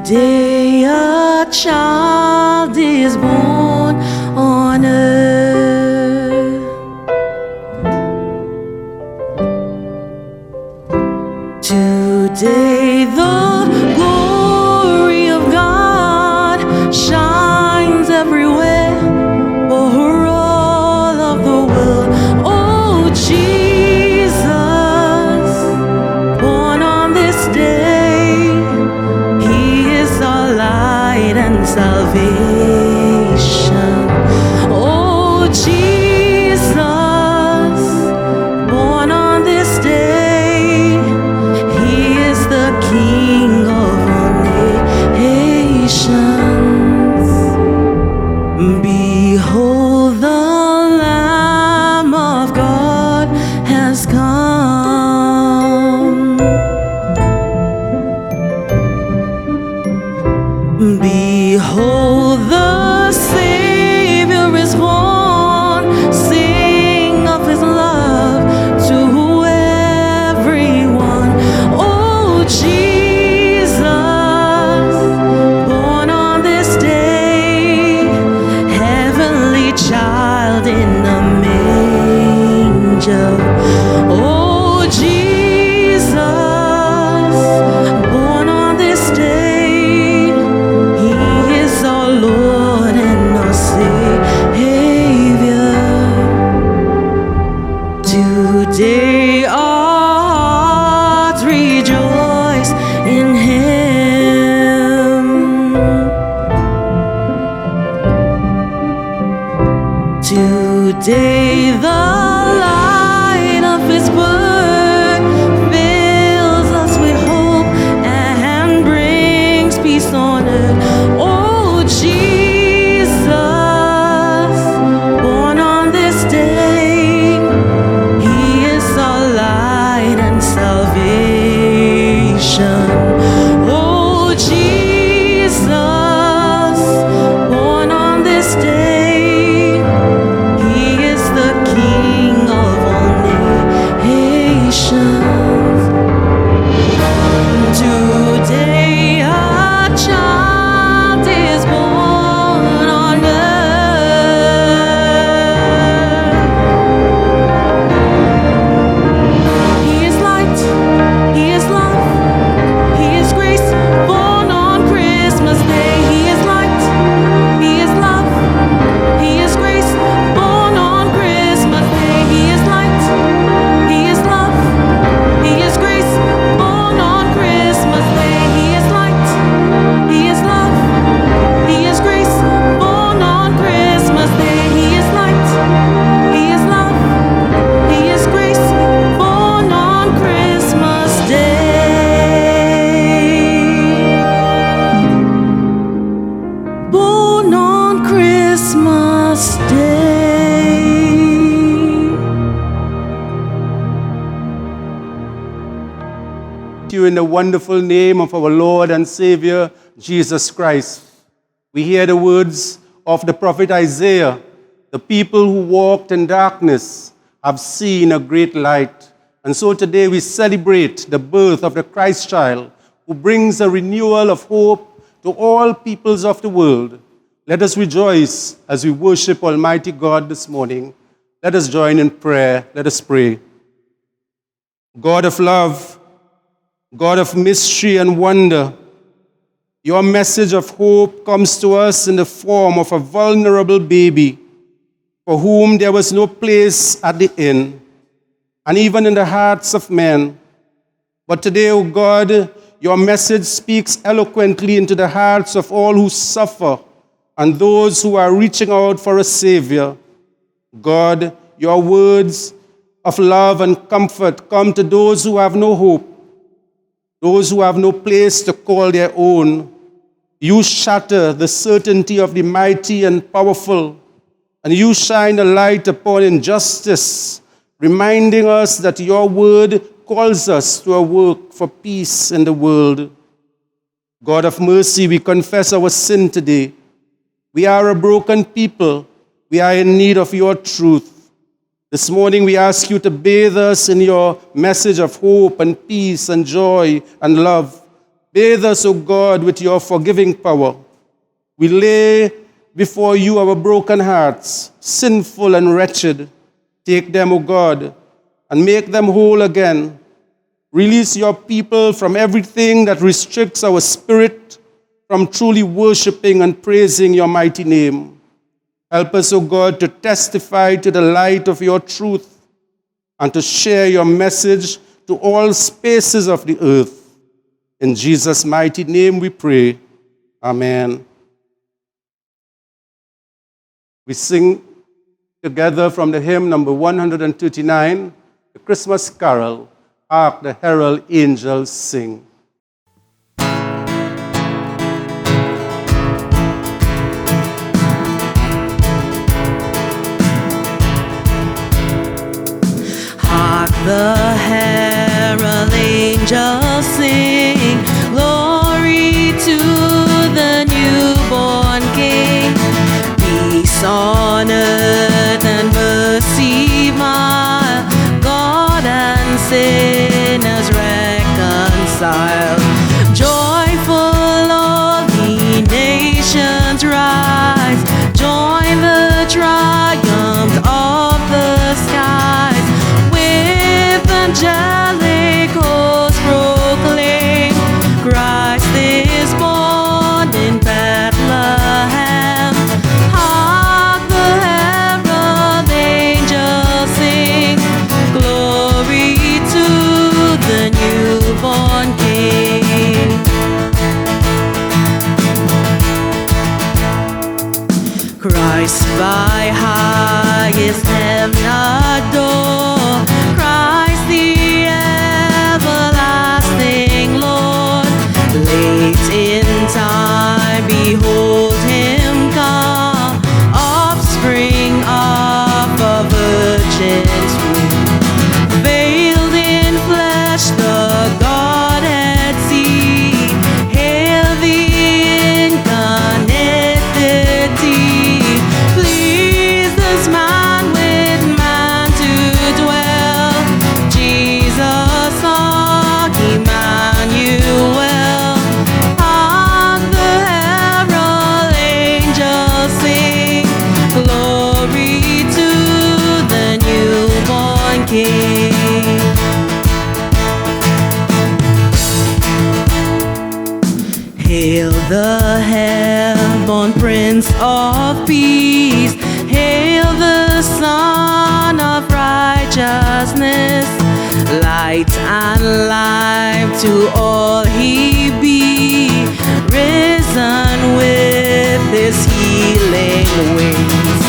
Today a child is born on earth. Today the glory of God shines everywhere for all of the world. Oh, Jesus, born on this day, and salvation. Oh, Jesus, born on this day, He is the King of all nations. Behold, the Lamb of God has come. Behold, the Savior is born. Sing of His love to everyone. Oh, Jesus, born on this day, heavenly child in a manger. Oh, Jesus, born on this day, Lord and our Savior. Today our hearts rejoice in Him. Today the light of His word fills us with hope and brings peace on earth. Jesus, born on this day, He is our light and salvation. Oh, Jesus, born on this day, He is the King of all nations. Today a child is born on earth. He is light, He is love, He is grace, born on Christmas Day. He is light, He is love, He is grace, born on Christmas Day. He is light, He is love, He is grace, born on Christmas Day. He is light, He is love, He is grace, born on Christmas Day. He is light, He is love, He is grace, born on Christmas Day. Born on Christmas Day. You in the wonderful name of our Lord and Savior, Jesus Christ. We hear the words of the prophet Isaiah. The people who walked in darkness have seen a great light. And so today we celebrate the birth of the Christ child who brings a renewal of hope to all peoples of the world. Let us rejoice as we worship Almighty God this morning. Let us join in prayer. Let us pray. God of love, God of mystery and wonder, your message of hope comes to us in the form of a vulnerable baby for whom there was no place at the inn, and even in the hearts of men. But today, O God, your message speaks eloquently into the hearts of all who suffer and those who are reaching out for a Savior. God, your words of love and comfort come to those who have no hope, those who have no place to call their own. You shatter the certainty of the mighty and powerful, and you shine a light upon injustice, reminding us that your word calls us to a work for peace in the world. God of mercy, we confess our sin today. We are a broken people. We are in need of your truth. This morning we ask you to bathe us in your message of hope and peace and joy and love. Bathe us, O God, with your forgiving power. We lay before you our broken hearts, sinful and wretched. Take them, O God, and make them whole again. Release your people from everything that restricts our spirit from truly worshiping and praising your mighty name. Help us, O God, to testify to the light of your truth and to share your message to all spaces of the earth. In Jesus' mighty name we pray. Amen. We sing together from the hymn number 139, the Christmas Carol, Hark the Herald Angels Sing. The herald angels sing, glory to the newborn King. Peace on earth and mercy mild, God and sinners reconciled. Joyful all the nations rise, join the triumph of the skies. Angelic hosts proclaim, Christ is born in Bethlehem. Hark the herald angels sing, glory to the newborn King. Christ by highest heaven adore, Christ the everlasting Lord. Late in time, behold him come, offspring of a virgin's womb. Veiled in flesh, the Godhead see. Hail the incarnate. Please this man with man to dwell. Jesus, son, Emmanuel. Hark the herald angels sing, glory to the newborn King. Hail the heaven-born Prince of Peace. Hail the Son of Righteousness. Light and life to all he be, risen with his healing wings.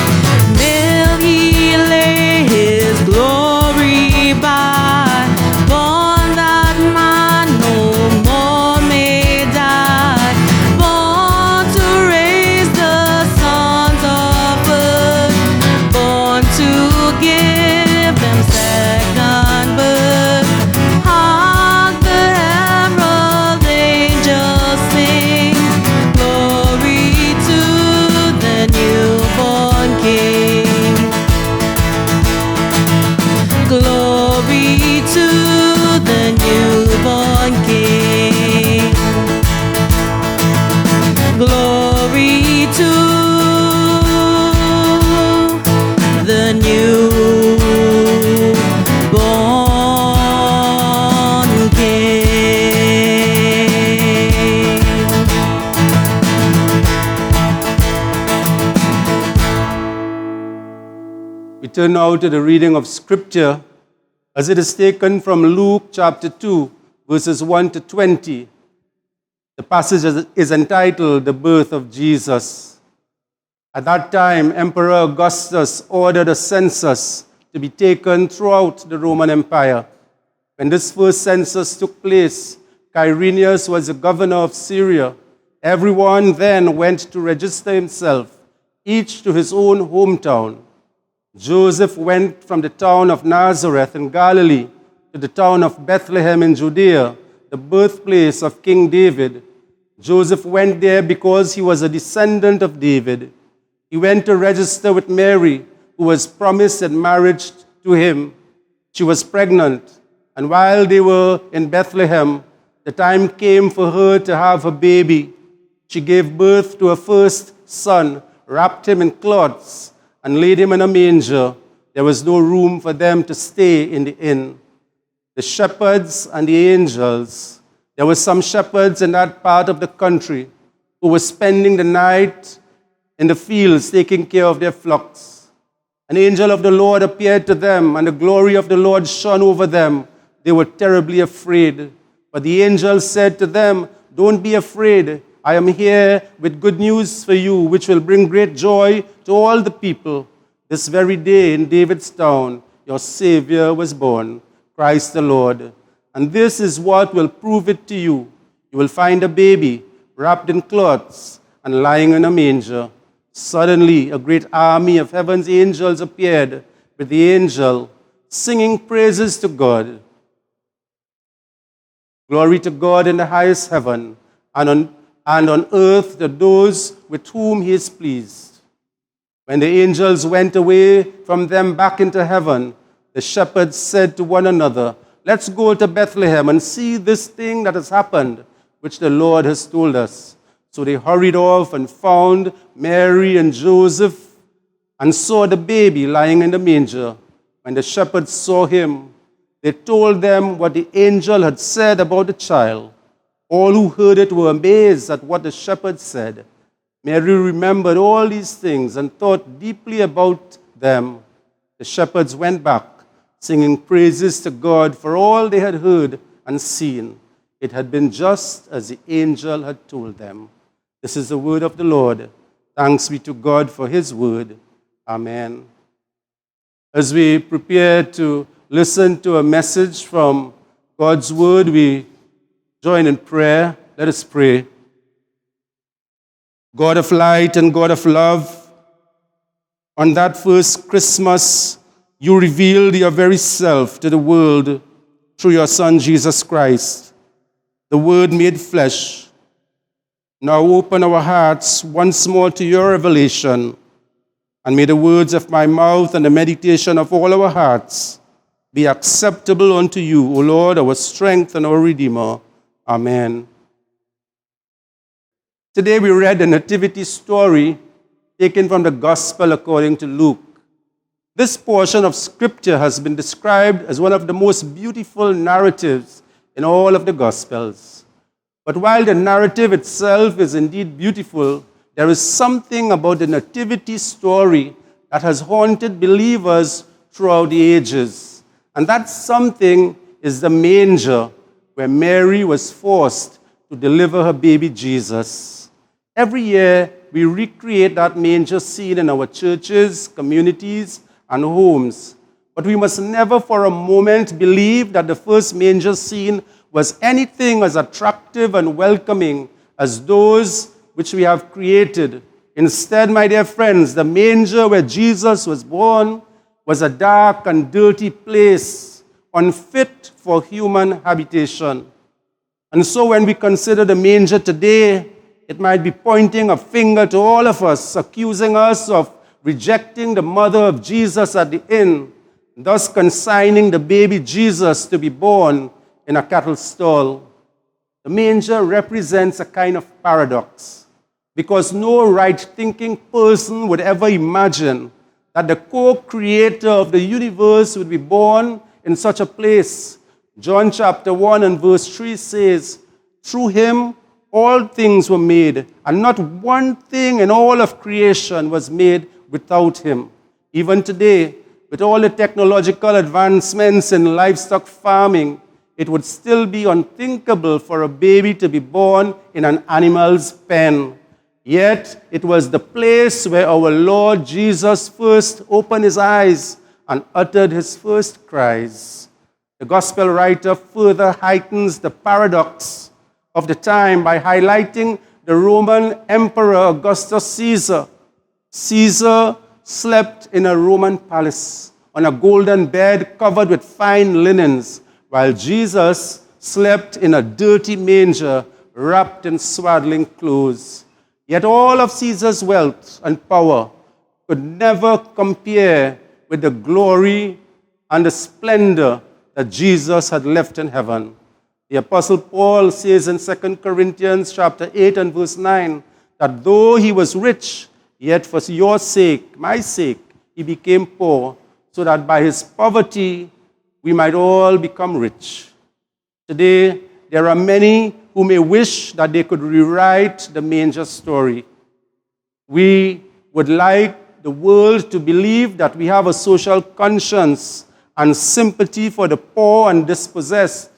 Will he lay his glory by, born that man no more may die, born to raise the sons of earth, born to give them second birth. Hark the herald angels sing, glory to the newborn turn now to the reading of Scripture as it is taken from Luke chapter 2, verses 1 to 20. The passage is entitled, The Birth of Jesus. At that time, Emperor Augustus ordered a census to be taken throughout the Roman Empire. When this first census took place, Quirinius was the governor of Syria. Everyone then went to register himself, each to his own hometown. Joseph went from the town of Nazareth in Galilee to the town of Bethlehem in Judea, the birthplace of King David. Joseph went there because he was a descendant of David. He went to register with Mary, who was promised in marriage to him. She was pregnant, and while they were in Bethlehem, the time came for her to have a baby. She gave birth to her first son, wrapped him in cloths, and laid him in a manger. There was no room for them to stay in the inn. The shepherds and the angels. There were some shepherds in that part of the country who were spending the night in the fields taking care of their flocks. An angel of the Lord appeared to them, and the glory of the Lord shone over them. They were terribly afraid. But the angel said to them, "Don't be afraid. I am here with good news for you, which will bring great joy to all the people. This very day in David's town, your Savior was born, Christ the Lord. And this is what will prove it to you. You will find a baby wrapped in cloths and lying in a manger." Suddenly, a great army of heaven's angels appeared with the angel, singing praises to God. Glory to God in the highest heaven, and on earth to those with whom he is pleased. When the angels went away from them back into heaven, the shepherds said to one another, "Let's go to Bethlehem and see this thing that has happened, which the Lord has told us." So they hurried off and found Mary and Joseph and saw the baby lying in the manger. When the shepherds saw him, they told them what the angel had said about the child. All who heard it were amazed at what the shepherds said. Mary remembered all these things and thought deeply about them. The shepherds went back, singing praises to God for all they had heard and seen. It had been just as the angel had told them. This is the word of the Lord. Thanks be to God for his word. Amen. As we prepare to listen to a message from God's word, we join in prayer. Let us pray. God of light and God of love, on that first Christmas, you revealed your very self to the world through your Son, Jesus Christ, the Word made flesh. Now open our hearts once more to your revelation, and may the words of my mouth and the meditation of all our hearts be acceptable unto you, O Lord, our strength and our Redeemer. Amen. Today we read the nativity story taken from the Gospel according to Luke. This portion of Scripture has been described as one of the most beautiful narratives in all of the Gospels. But while the narrative itself is indeed beautiful, there is something about the nativity story that has haunted believers throughout the ages. And that something is the manger, where Mary was forced to deliver her baby Jesus. Every year, we recreate that manger scene in our churches, communities, and homes. But we must never for a moment believe that the first manger scene was anything as attractive and welcoming as those which we have created. Instead, my dear friends, the manger where Jesus was born was a dark and dirty place, unfit for human habitation. And so when we consider the manger today, it might be pointing a finger to all of us, accusing us of rejecting the mother of Jesus at the inn, thus consigning the baby Jesus to be born in a cattle stall. The manger represents a kind of paradox, because no right-thinking person would ever imagine that the co-creator of the universe would be born in such a place. John chapter 1 and verse 3 says, "Through him all things were made, and not one thing in all of creation was made without him." Even today, with all the technological advancements in livestock farming, it would still be unthinkable for a baby to be born in an animal's pen. Yet, it was the place where our Lord Jesus first opened his eyes and uttered his first cries. The gospel writer further heightens the paradox of the time by highlighting the Roman Emperor Augustus Caesar. Caesar slept in a Roman palace on a golden bed covered with fine linens, while Jesus slept in a dirty manger wrapped in swaddling clothes. Yet all of Caesar's wealth and power could never compare with the glory and the splendor that Jesus had left in heaven. The Apostle Paul says in 2 Corinthians chapter 8 and verse 9, that though he was rich, yet for your sake, my sake, he became poor, so that by his poverty we might all become rich. Today, there are many who may wish that they could rewrite the manger story. We would like the world to believe that we have a social conscience and sympathy for the poor and dispossessed.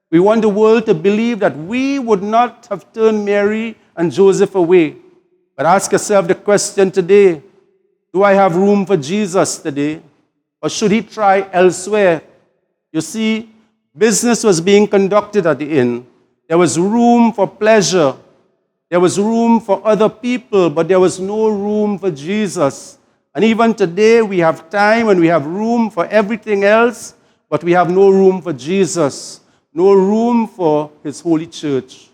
We want the world to believe that we would not have turned Mary and Joseph away. But ask yourself the question today, do I have room for Jesus today? Or should he try elsewhere? You see, business was being conducted at the inn. There was room for pleasure. There was room for other people, but there was no room for Jesus. And even today, we have time and we have room for everything else, but we have no room for Jesus, no room for his holy church.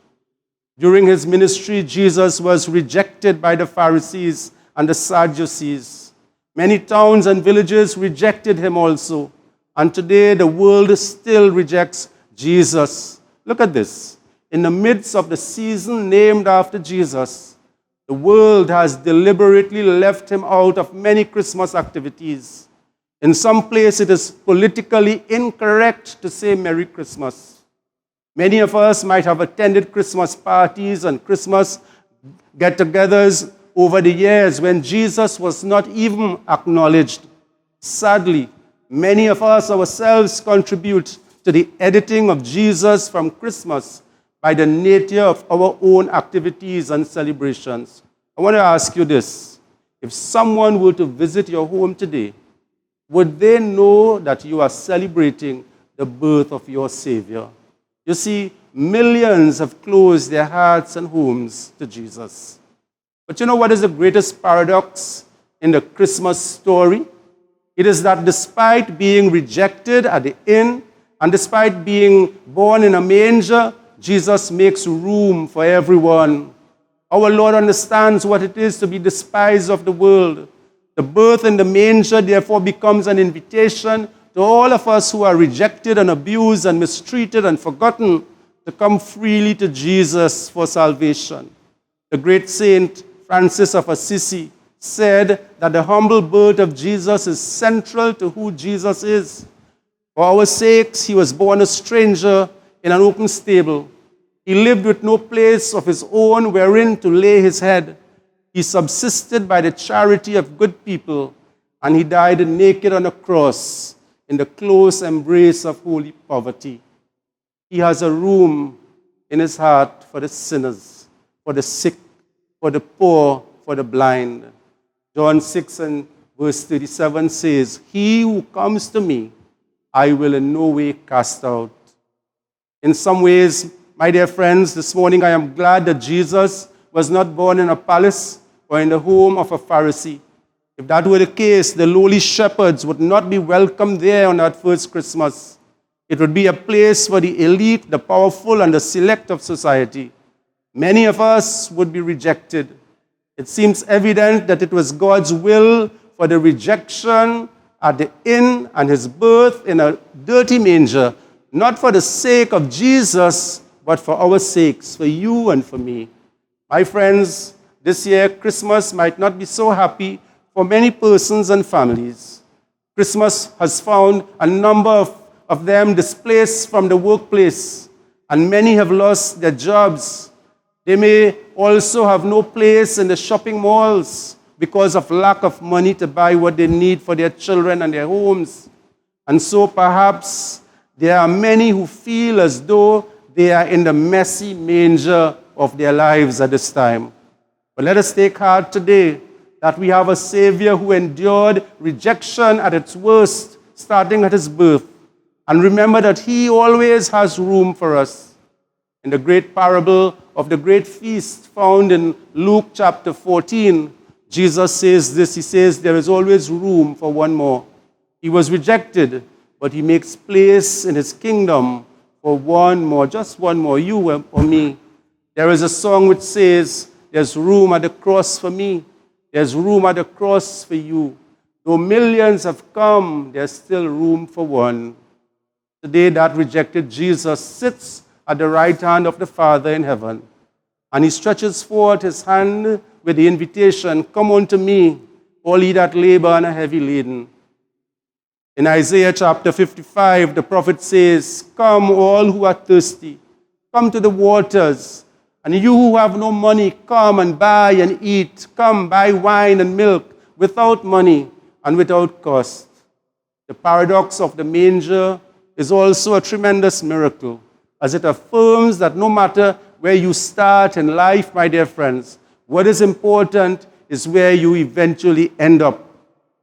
During his ministry, Jesus was rejected by the Pharisees and the Sadducees. Many towns and villages rejected him also. And today, the world still rejects Jesus. Look at this. In the midst of the season named after Jesus, the world has deliberately left him out of many Christmas activities. In some places, it is politically incorrect to say Merry Christmas. Many of us might have attended Christmas parties and Christmas get-togethers over the years when Jesus was not even acknowledged. Sadly, many of us ourselves contribute to the editing of Jesus from Christmas by the nature of our own activities and celebrations. I want to ask you this. If someone were to visit your home today, would they know that you are celebrating the birth of your Savior? You see, millions have closed their hearts and homes to Jesus. But you know what is the greatest paradox in the Christmas story? It is that despite being rejected at the inn and despite being born in a manger, Jesus makes room for everyone. Our Lord understands what it is to be despised of the world. The birth in the manger, therefore, becomes an invitation to all of us who are rejected and abused and mistreated and forgotten to come freely to Jesus for salvation. The great saint Francis of Assisi said that the humble birth of Jesus is central to who Jesus is. For our sakes, he was born a stranger in an open stable. He lived with no place of his own wherein to lay his head. He subsisted by the charity of good people, and he died naked on a cross in the close embrace of holy poverty. He has a room in his heart for the sinners, for the sick, for the poor, for the blind. John 6 and verse 37 says, "He who comes to me, I will in no way cast out." In some ways, my dear friends, this morning I am glad that Jesus was not born in a palace or in the home of a Pharisee. If that were the case, the lowly shepherds would not be welcomed there on that first Christmas. It would be a place for the elite, the powerful, and the select of society. Many of us would be rejected. It seems evident that it was God's will for the rejection at the inn and his birth in a dirty manger, not for the sake of Jesus, but for our sakes, for you and for me. My friends, this year Christmas might not be so happy for many persons and families. Christmas has found a number of them displaced from the workplace, and many have lost their jobs. They may also have no place in the shopping malls, because of lack of money to buy what they need for their children and their homes. And so perhaps there are many who feel as though they are in the messy manger of their lives at this time. But let us take heart today that we have a Savior who endured rejection at its worst, starting at his birth. And remember that he always has room for us. In the great parable of the great feast found in Luke chapter 14, Jesus says this. He says, there is always room for one more. He was rejected, but he makes place in his kingdom for one more, just one more, you or me. There is a song which says, there's room at the cross for me. There's room at the cross for you. Though millions have come, there's still room for one. Today, that rejected Jesus sits at the right hand of the Father in heaven, and he stretches forth his hand with the invitation, come unto me, all ye that labor and are heavy laden. In Isaiah chapter 55, the prophet says, come all who are thirsty, come to the waters, and you who have no money, come and buy and eat. Come buy wine and milk without money and without cost. The paradox of the manger is also a tremendous miracle, as it affirms that no matter where you start in life, my dear friends, what is important is where you eventually end up.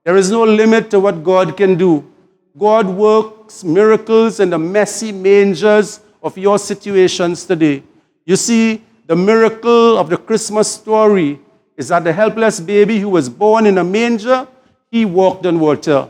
There is no limit to what God can do. God works miracles in the messy mangers of your situations today. You see, the miracle of the Christmas story is that the helpless baby who was born in a manger, he walked on water.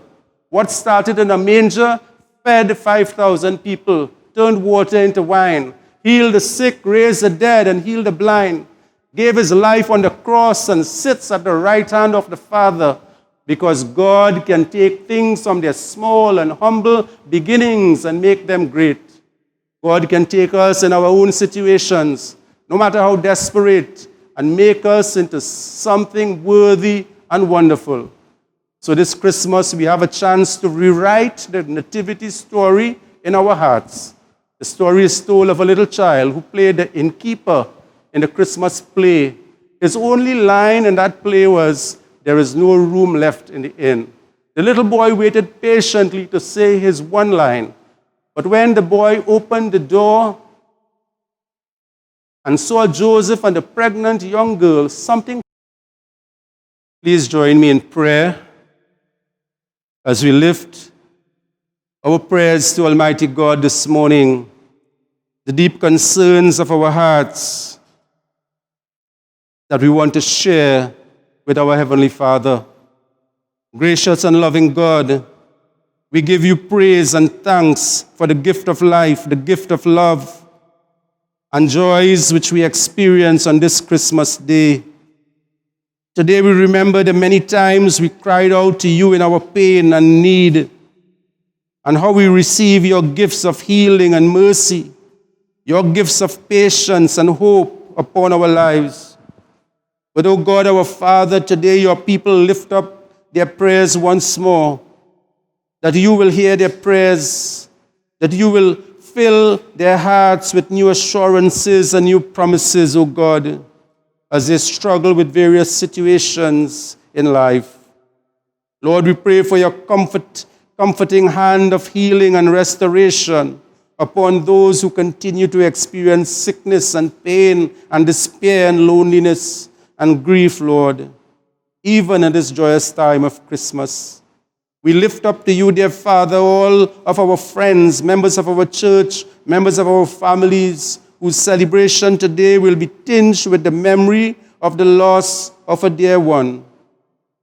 What started in a manger fed 5,000 people, turned water into wine, healed the sick, raised the dead, and healed the blind, gave his life on the cross and sits at the right hand of the Father, because God can take things from their small and humble beginnings and make them great. God can take us in our own situations, no matter how desperate, and make us into something worthy and wonderful. So this Christmas, we have a chance to rewrite the nativity story in our hearts. The story is told of a little child who played the innkeeper in the Christmas play. His only line in that play was, there is no room left in the inn. The little boy waited patiently to say his one line. But when the boy opened the door and saw Joseph and the pregnant young girl, something... Please join me in prayer as we lift our prayers to Almighty God this morning, the deep concerns of our hearts that we want to share with our Heavenly Father. Gracious and loving God, we give you praise and thanks for the gift of life, the gift of love, and joys which we experience on this Christmas day. Today we remember the many times we cried out to you in our pain and need, and how we receive your gifts of healing and mercy, your gifts of patience and hope upon our lives. But, oh God, our Father, today your people lift up their prayers once more, that you will hear their prayers, that you will fill their hearts with new assurances and new promises, oh God, as they struggle with various situations in life. Lord, we pray for your comforting hand of healing and restoration upon those who continue to experience sickness and pain and despair and loneliness and grief, Lord, even in this joyous time of Christmas. We lift up to you, dear Father, all of our friends, members of our church, members of our families, whose celebration today will be tinged with the memory of the loss of a dear one,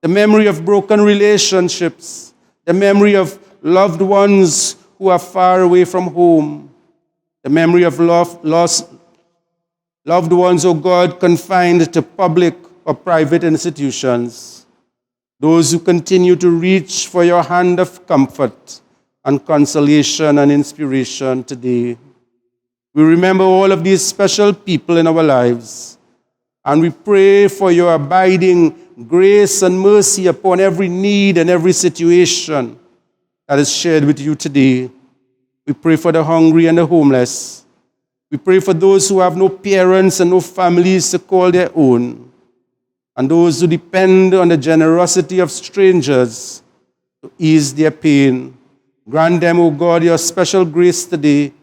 the memory of broken relationships, the memory of loved ones who are far away from home, the memory of lost loved ones, oh God, confined to public or private institutions, those who continue to reach for your hand of comfort and consolation and inspiration today. We remember all of these special people in our lives, and we pray for your abiding grace and mercy upon every need and every situation that is shared with you today. We pray for the hungry and the homeless. We pray for those who have no parents and no families to call their own. and those who depend on the generosity of strangers to ease their pain. Grant them, O God, your special grace today.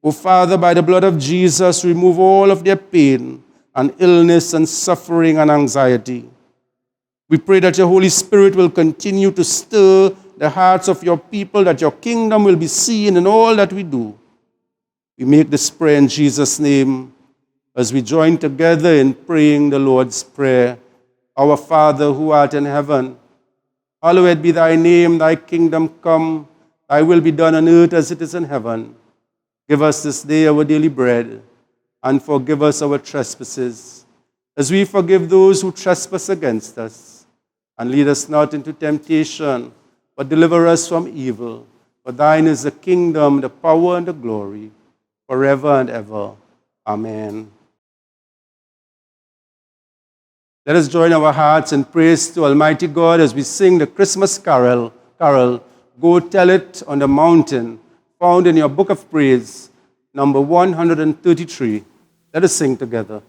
O Father, by the blood of Jesus, remove all of their pain and illness and suffering and anxiety. We pray that your Holy Spirit will continue to stir the hearts of your people, that your kingdom will be seen in all that we do. We make this prayer in Jesus' name as we join together in praying the Lord's Prayer. Our Father who art in heaven, hallowed be thy name, thy kingdom come, thy will be done on earth as it is in heaven. Give us this day our daily bread, and forgive us our trespasses, as we forgive those who trespass against us. And lead us not into temptation, but deliver us from evil. For thine is the kingdom, the power, and the glory, forever and ever. Amen. Let us join our hearts in praise to Almighty God as we sing the Christmas carol, Go Tell It on the Mountain, found in your book of praise, number 133. Let us sing together.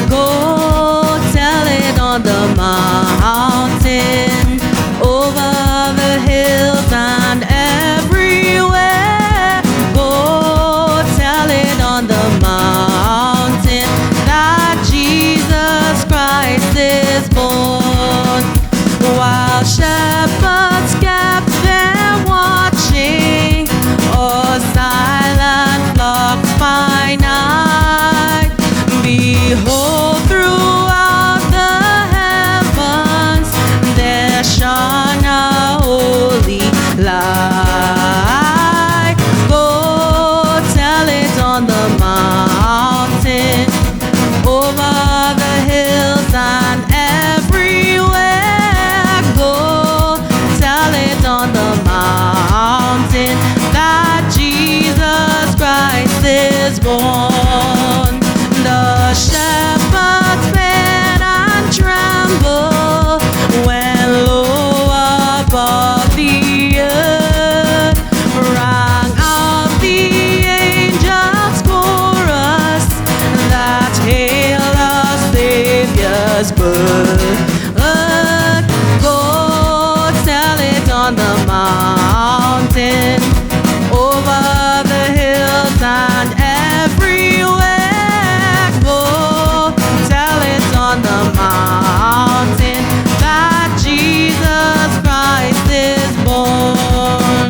Go tell it on the mountain, over the hills and everywhere. Go tell it on the mountain that Jesus Christ is born. While shepherds kept them watching, or silent flocks by night, behold, throughout the heavens there shone a holy light. Go tell it on the mountain, over the hills and everywhere. Go tell it on the mountain that Jesus Christ is born. The shepherds fled and trembled when low above the earth rang out the angels' chorus that hail our Savior's birth. Go tell it on the mountain, over the hills and everywhere. Go tell it on the mountain that Jesus Christ is born.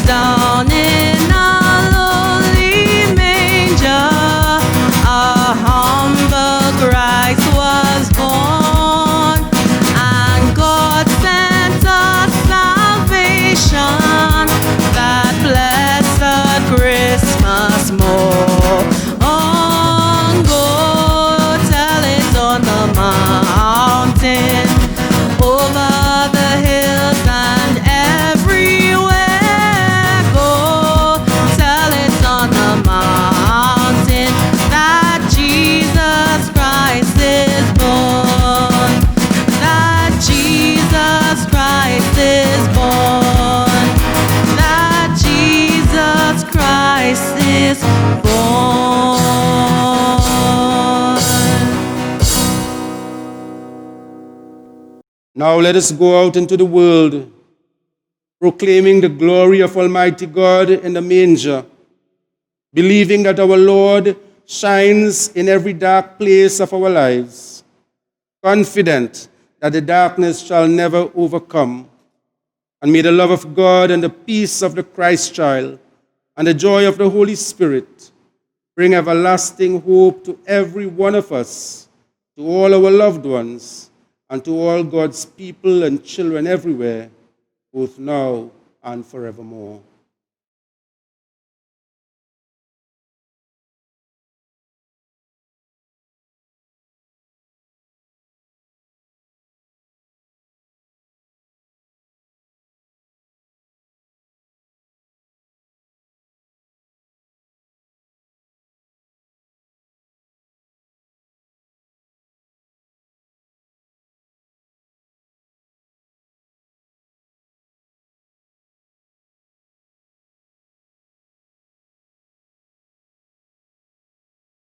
Down in a lowly manger, a humble Christ was born, and God sent us salvation, that blessed Christmas morn. Go tell it on the mountain, over the hills and everywhere. Go tell it on the mountain that Jesus Christ is born. That Jesus Christ is born. That Jesus Christ is born. Now let us go out into the world, proclaiming the glory of Almighty God in the manger, believing that our Lord shines in every dark place of our lives, confident that the darkness shall never overcome. And may the love of God and the peace of the Christ child and the joy of the Holy Spirit bring everlasting hope to every one of us, to all our loved ones, and to all God's people and children everywhere, both now and forevermore.